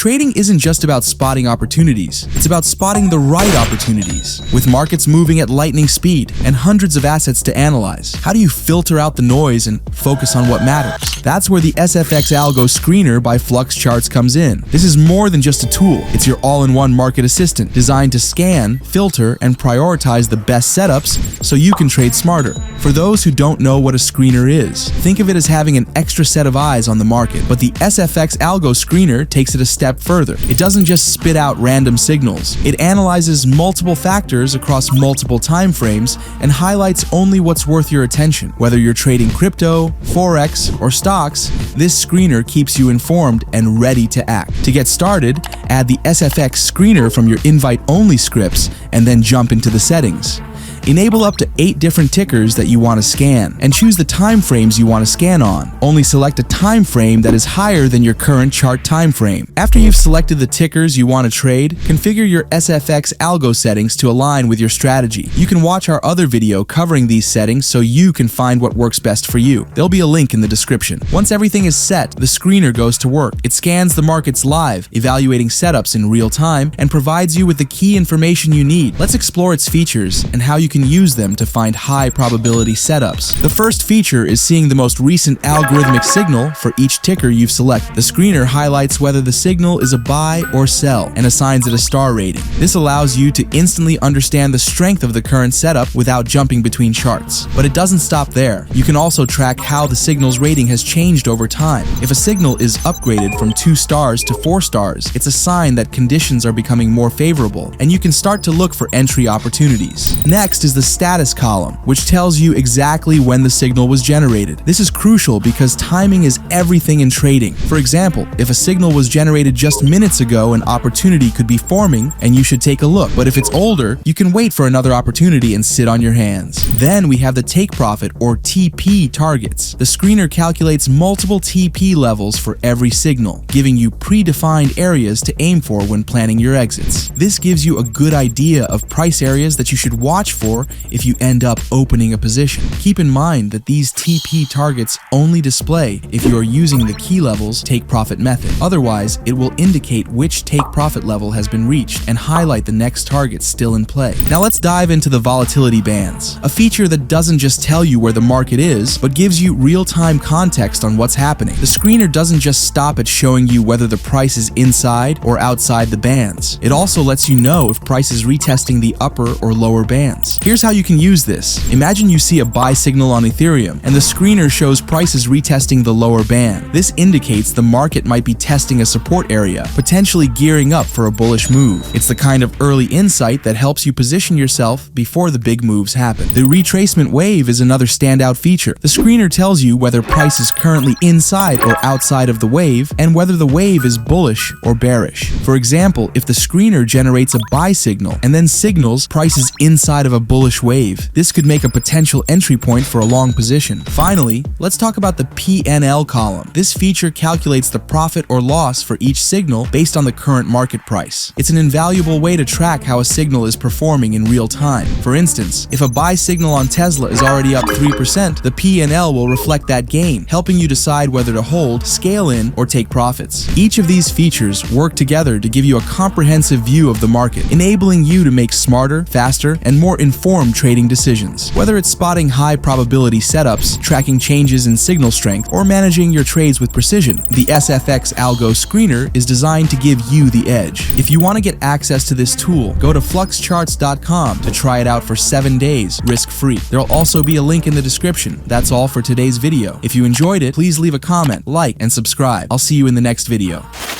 Trading isn't just about spotting opportunities, it's about spotting the right opportunities. With markets moving at lightning speed and hundreds of assets to analyze, how do you filter out the noise and focus on what matters? That's where the SFX Algo Screener by Flux Charts comes in. This is more than just a tool, it's your all-in-one market assistant designed to scan, filter, and prioritize the best setups so you can trade smarter. For those who don't know what a screener is, think of it as having an extra set of eyes on the market, but the SFX Algo Screener takes it a step further. It doesn't just spit out random signals. It analyzes multiple factors across multiple time frames and highlights only what's worth your attention. Whether you're trading crypto, forex, or stocks, this screener keeps you informed and ready to act. To get started, add the SFX Screener from your invite-only scripts and then jump into the settings. Enable up to 8 different tickers that you want to scan, and choose the time frames you want to scan on. Only select a time frame that is higher than your current chart time frame. After you've selected the tickers you want to trade, configure your SFX Algo settings to align with your strategy. You can watch our other video covering these settings so you can find what works best for you. There'll be a link in the description. Once everything is set, the screener goes to work. It scans the markets live, evaluating setups in real time, and provides you with the key information you need. Let's explore its features and how you can use them to find high probability setups. The first feature is seeing the most recent algorithmic signal for each ticker you've selected. The screener highlights whether the signal is a buy or sell and assigns it a star rating. This allows you to instantly understand the strength of the current setup without jumping between charts. But it doesn't stop there. You can also track how the signal's rating has changed over time. If a signal is upgraded from 2 stars to 4 stars, it's a sign that conditions are becoming more favorable, and you can start to look for entry opportunities. Next is the status column, which tells you exactly when the signal was generated. This is crucial because timing is everything in trading. For example, if a signal was generated just minutes ago, an opportunity could be forming and you should take a look. But if it's older, you can wait for another opportunity and sit on your hands. Then we have the take profit or TP targets. The screener calculates multiple TP levels for every signal, giving you predefined areas to aim for when planning your exits. This gives you a good idea of price areas that you should watch for if you end up opening a position. Keep in mind that these TP targets only display if you are using the key levels take profit method. Otherwise, it will indicate which take profit level has been reached and highlight the next target still in play. Now let's dive into the volatility bands, a feature that doesn't just tell you where the market is, but gives you real-time context on what's happening. The screener doesn't just stop at showing you whether the price is inside or outside the bands. It also lets you know if price is retesting the upper or lower bands. Here's how you can use this. Imagine you see a buy signal on Ethereum and the screener shows prices retesting the lower band. This indicates the market might be testing a support area, potentially gearing up for a bullish move. It's the kind of early insight that helps you position yourself before the big moves happen. The retracement wave is another standout feature. The screener tells you whether price is currently inside or outside of the wave and whether the wave is bullish or bearish. For example, if the screener generates a buy signal and then signals price is inside of a bullish wave, this could make a potential entry point for a long position. Finally, let's talk about the PNL column. This feature calculates the profit or loss for each signal based on the current market price. It's an invaluable way to track how a signal is performing in real time. For instance, if a buy signal on Tesla is already up 3%, the PNL will reflect that gain, helping you decide whether to hold, scale in, or take profits. Each of these features work together to give you a comprehensive view of the market, enabling you to make smarter, faster, and more informed trading decisions. Whether it's spotting high probability setups, tracking changes in signal strength, or managing your trades with precision, the SFX Algo Screener is designed to give you the edge. If you want to get access to this tool, go to fluxcharts.com to try it out for 7 days, risk-free. There'll also be a link in the description. That's all for today's video. If you enjoyed it, please leave a comment, like, and subscribe. I'll see you in the next video.